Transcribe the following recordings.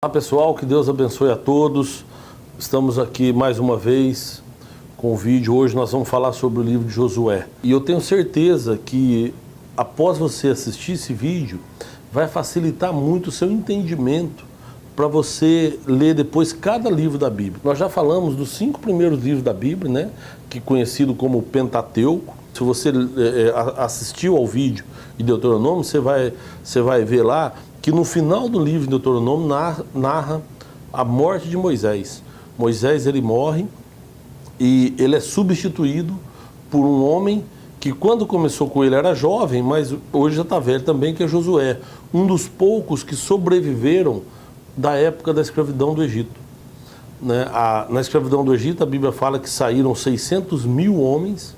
Olá pessoal, que Deus abençoe a todos. Estamos aqui mais uma vez com o vídeo. Hoje nós vamos falar sobre o livro de Josué. E eu tenho certeza que após você assistir esse vídeo, vai facilitar muito o seu entendimento para você ler depois cada livro da Bíblia. Nós já falamos dos 5 primeiros livros da Bíblia, né? Que é conhecido como Pentateuco. Se você assistiu ao vídeo de Deuteronômio, você vai ver lá que no final do livro de Deuteronômio narra a morte de Moisés. Moisés, ele morre e ele é substituído por um homem que quando começou com ele era jovem, mas hoje já está velho também, que é Josué, um dos poucos que sobreviveram da época da escravidão do Egito. Na escravidão do Egito, a Bíblia fala que saíram 600 mil homens,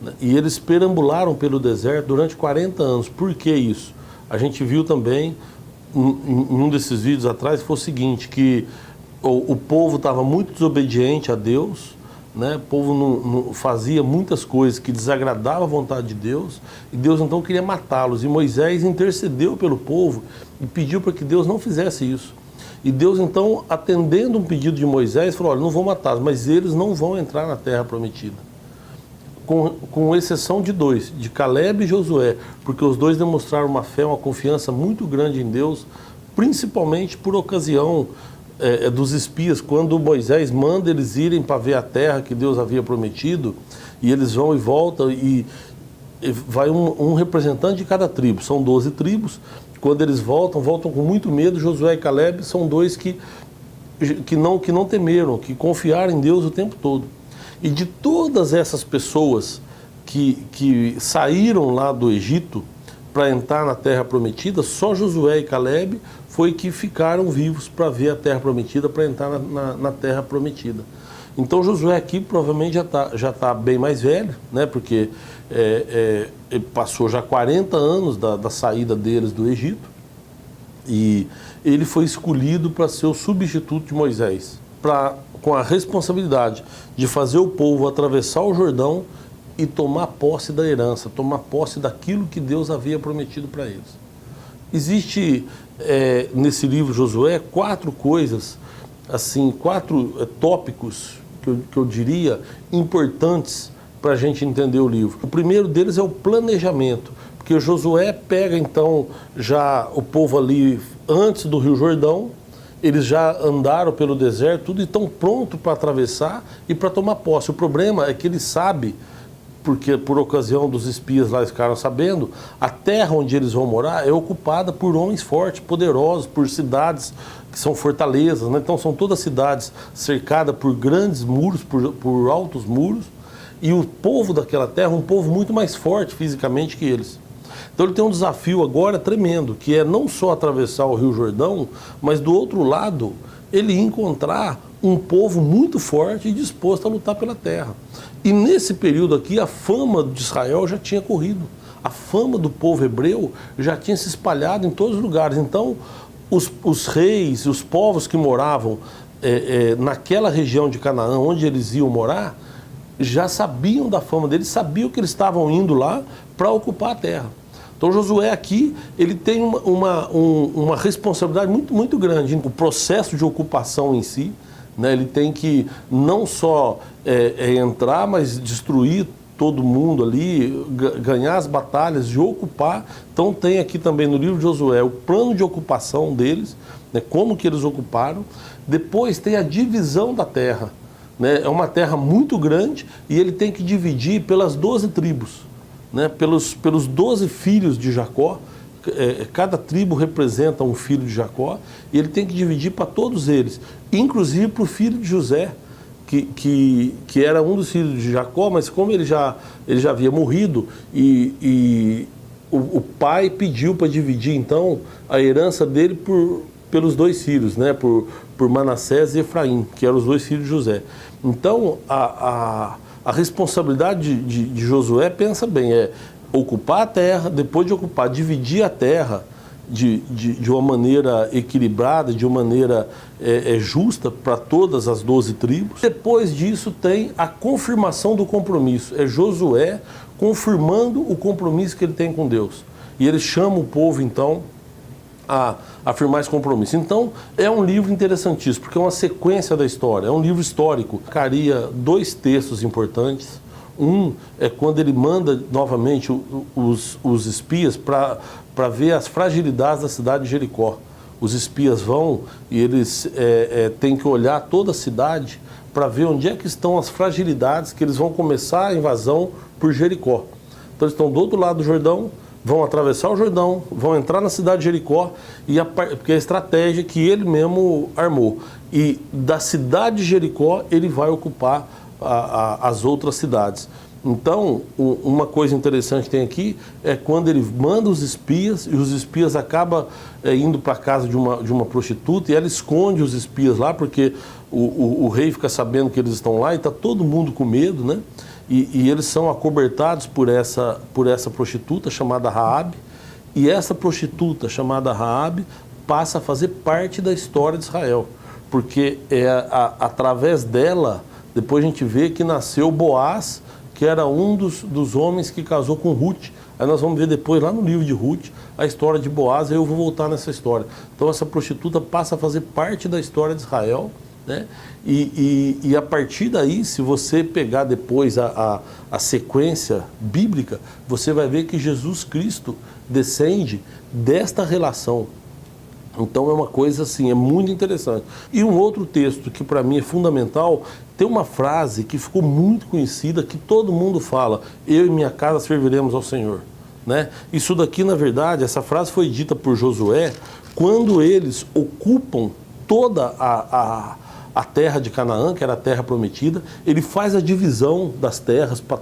né, e eles perambularam pelo deserto durante 40 anos. Por que isso? A gente viu também, em um desses vídeos atrás, foi o seguinte, que o povo estava muito desobediente a Deus, né? O povo não fazia muitas coisas que desagradavam a vontade de Deus, e Deus então queria matá-los. E Moisés intercedeu pelo povo e pediu para que Deus não fizesse isso. E Deus então, atendendo um pedido de Moisés, falou: olha, não vou matá-los, mas eles não vão entrar na terra prometida. Com exceção de 2, de Caleb e Josué, porque os dois demonstraram uma fé, uma confiança muito grande em Deus, principalmente por ocasião dos espias, quando Moisés manda eles irem para ver a terra que Deus havia prometido, e eles vão e voltam, e vai um representante de cada tribo, são 12 tribos, quando eles voltam com muito medo. Josué e Caleb são dois que não temeram, que confiaram em Deus o tempo todo. E de todas essas pessoas que saíram lá do Egito para entrar na terra prometida, só Josué e Caleb foi que ficaram vivos para ver a terra prometida, para entrar na terra prometida. Então Josué aqui provavelmente já tá bem mais velho, né? Porque ele passou já 40 anos da saída deles do Egito, e ele foi escolhido para ser o substituto de Moisés, com a responsabilidade de fazer o povo atravessar o Jordão e tomar posse da herança, tomar posse daquilo que Deus havia prometido para eles. Existe nesse livro Josué 4 coisas, assim, 4 tópicos que eu diria importantes para a gente entender o livro. O primeiro deles é o planejamento, porque Josué pega então já o povo ali antes do Rio Jordão. Eles já andaram pelo deserto, tudo, e estão prontos para atravessar e para tomar posse. O problema é que ele sabe, porque por ocasião dos espias lá eles ficaram sabendo, a terra onde eles vão morar é ocupada por homens fortes, poderosos, por cidades que são fortalezas, né? Então são todas cidades cercadas por grandes muros, por altos muros, e o povo daquela terra é um povo muito mais forte fisicamente que eles. Então ele tem um desafio agora tremendo, que é não só atravessar o Rio Jordão, mas do outro lado ele encontrar um povo muito forte e disposto a lutar pela terra. E nesse período aqui a fama de Israel já tinha corrido, a fama do povo hebreu já tinha se espalhado em todos os lugares. Então os reis, os povos que moravam naquela região de Canaã, onde eles iam morar, já sabiam da fama deles, sabiam que eles estavam indo lá para ocupar a terra. Então Josué aqui, ele tem uma responsabilidade muito, muito grande. O processo de ocupação em si, né, ele tem que não só entrar, mas destruir todo mundo ali, ganhar as batalhas, de ocupar. Então tem aqui também no livro de Josué o plano de ocupação deles, né, como que eles ocuparam. Depois tem a divisão da terra, né, é uma terra muito grande e ele tem que dividir pelas 12 tribos. Né, pelos 12 filhos de Jacó, cada tribo representa um filho de Jacó, e ele tem que dividir para todos eles, inclusive para o filho de José, que era um dos filhos de Jacó, mas como ele já havia morrido, e o pai pediu para dividir então a herança dele pelos 2 filhos, né, por Manassés e Efraim, que eram os 2 filhos de José. Então a responsabilidade de Josué, pensa bem, é ocupar a terra, depois de ocupar, dividir a terra de uma maneira equilibrada, de uma maneira justa para todas as 12 tribos. Depois disso tem a confirmação do compromisso, é Josué confirmando o compromisso que ele tem com Deus. E ele chama o povo então a firmar esse compromisso. Então, é um livro interessantíssimo, porque é uma sequência da história, é um livro histórico. Caria dois textos importantes. Um é quando ele manda novamente os espias para ver as fragilidades da cidade de Jericó. Os espias vão e eles têm que olhar toda a cidade para ver onde é que estão as fragilidades que eles vão começar a invasão por Jericó. Então eles estão do outro lado do Jordão, vão atravessar o Jordão, vão entrar na cidade de Jericó, porque é a estratégia que ele mesmo armou. E da cidade de Jericó ele vai ocupar as outras cidades. Então, uma coisa interessante que tem aqui é quando ele manda os espias, e os espias acabam indo para a casa de uma prostituta, e ela esconde os espias lá, porque o rei fica sabendo que eles estão lá, e está todo mundo com medo, né? E eles são acobertados por essa prostituta chamada Raabe, e essa prostituta chamada Raabe passa a fazer parte da história de Israel, porque através dela, depois a gente vê que nasceu Boaz, que era um dos homens que casou com Ruth. Aí nós vamos ver depois, lá no livro de Ruth, a história de Boaz, aí eu vou voltar nessa história. Então essa prostituta passa a fazer parte da história de Israel, né? E a partir daí, se você pegar depois a sequência bíblica, você vai ver que Jesus Cristo descende desta relação. Então é uma coisa assim, é muito interessante. E um outro texto que para mim é fundamental, tem uma frase que ficou muito conhecida, que todo mundo fala: eu e minha casa serviremos ao Senhor, né? Isso daqui, na verdade, essa frase foi dita por Josué quando eles ocupam toda a terra de Canaã, que era a terra prometida. Ele faz a divisão das terras para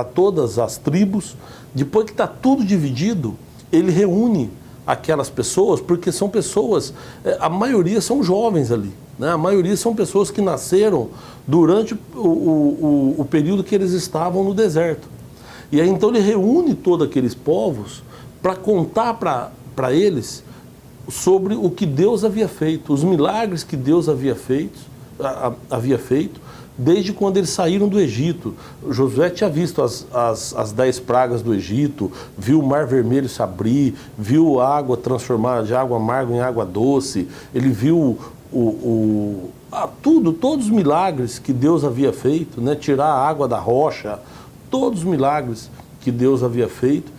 todas as tribos. Depois que está tudo dividido, ele reúne aquelas pessoas, porque são pessoas, a maioria são jovens ali, né? A maioria são pessoas que nasceram durante o período que eles estavam no deserto. E aí então ele reúne todos aqueles povos para contar para eles sobre o que Deus havia feito, os milagres que Deus havia feito, desde quando eles saíram do Egito. Josué tinha visto as 10 pragas do Egito, viu o Mar Vermelho se abrir, viu a água transformar de água amarga em água doce, ele viu todos os milagres que Deus havia feito, né? Tirar a água da rocha, todos os milagres que Deus havia feito,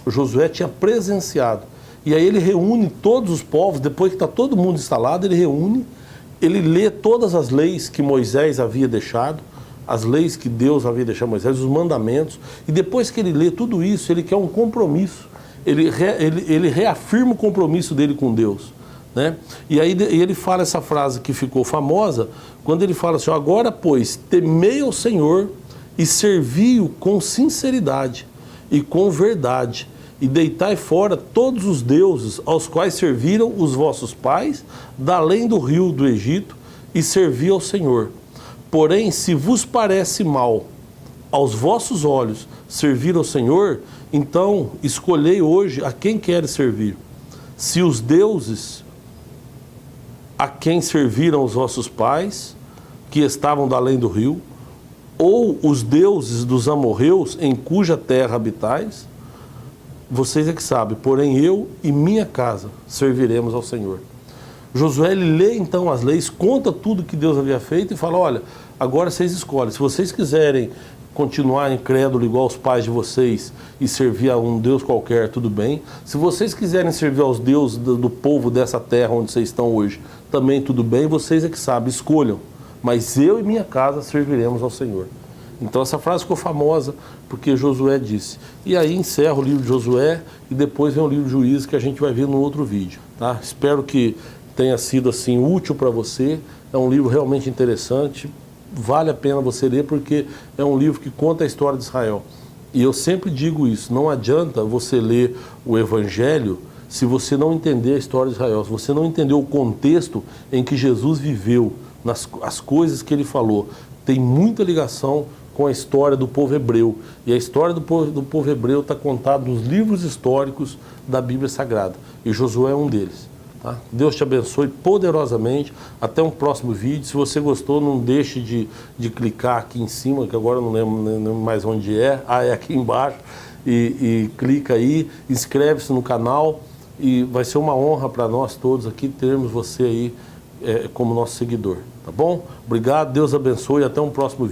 Josué tinha presenciado. E aí ele reúne todos os povos, depois que está todo mundo instalado, ele lê todas as leis que Moisés havia deixado, as leis que Deus havia deixado a Moisés, os mandamentos, e depois que ele lê tudo isso, ele quer um compromisso, ele reafirma o compromisso dele com Deus, né? E aí ele fala essa frase que ficou famosa, quando ele fala assim: agora, pois, temei ao Senhor e servi-o com sinceridade e com verdade, e deitai fora todos os deuses aos quais serviram os vossos pais, da além do rio do Egito, e servi ao Senhor. Porém, se vos parece mal aos vossos olhos servir ao Senhor, então escolhei hoje a quem queres servir. Se os deuses a quem serviram os vossos pais, que estavam da além do rio, ou os deuses dos amorreus em cuja terra habitais, vocês é que sabem, porém eu e minha casa serviremos ao Senhor. Josué, ele lê então as leis, conta tudo que Deus havia feito e fala: olha, agora vocês escolhem, se vocês quiserem continuar incrédulo igual os pais de vocês e servir a um Deus qualquer, tudo bem. Se vocês quiserem servir aos deuses do povo dessa terra onde vocês estão hoje, também tudo bem, vocês é que sabem, escolham. Mas eu e minha casa serviremos ao Senhor. Então essa frase ficou famosa porque Josué disse. E aí encerra o livro de Josué e depois vem o livro de Juízes, que a gente vai ver no outro vídeo, tá? Espero que tenha sido assim útil para você. É um livro realmente interessante, vale a pena você ler, porque é um livro que conta a história de Israel. E eu sempre digo isso: não adianta você ler o Evangelho se você não entender a história de Israel, se você não entender o contexto em que Jesus viveu, as coisas que ele falou. Tem muita ligação com a história do povo hebreu. E a história do povo hebreu está contada nos livros históricos da Bíblia Sagrada. E Josué é um deles. Tá? Deus te abençoe poderosamente. Até um próximo vídeo. Se você gostou, não deixe de clicar aqui em cima, que agora eu não lembro mais onde é. É aqui embaixo. e clica aí, inscreve-se no canal e vai ser uma honra para nós todos aqui termos você aí como nosso seguidor, tá bom? Obrigado, Deus abençoe e até um próximo vídeo.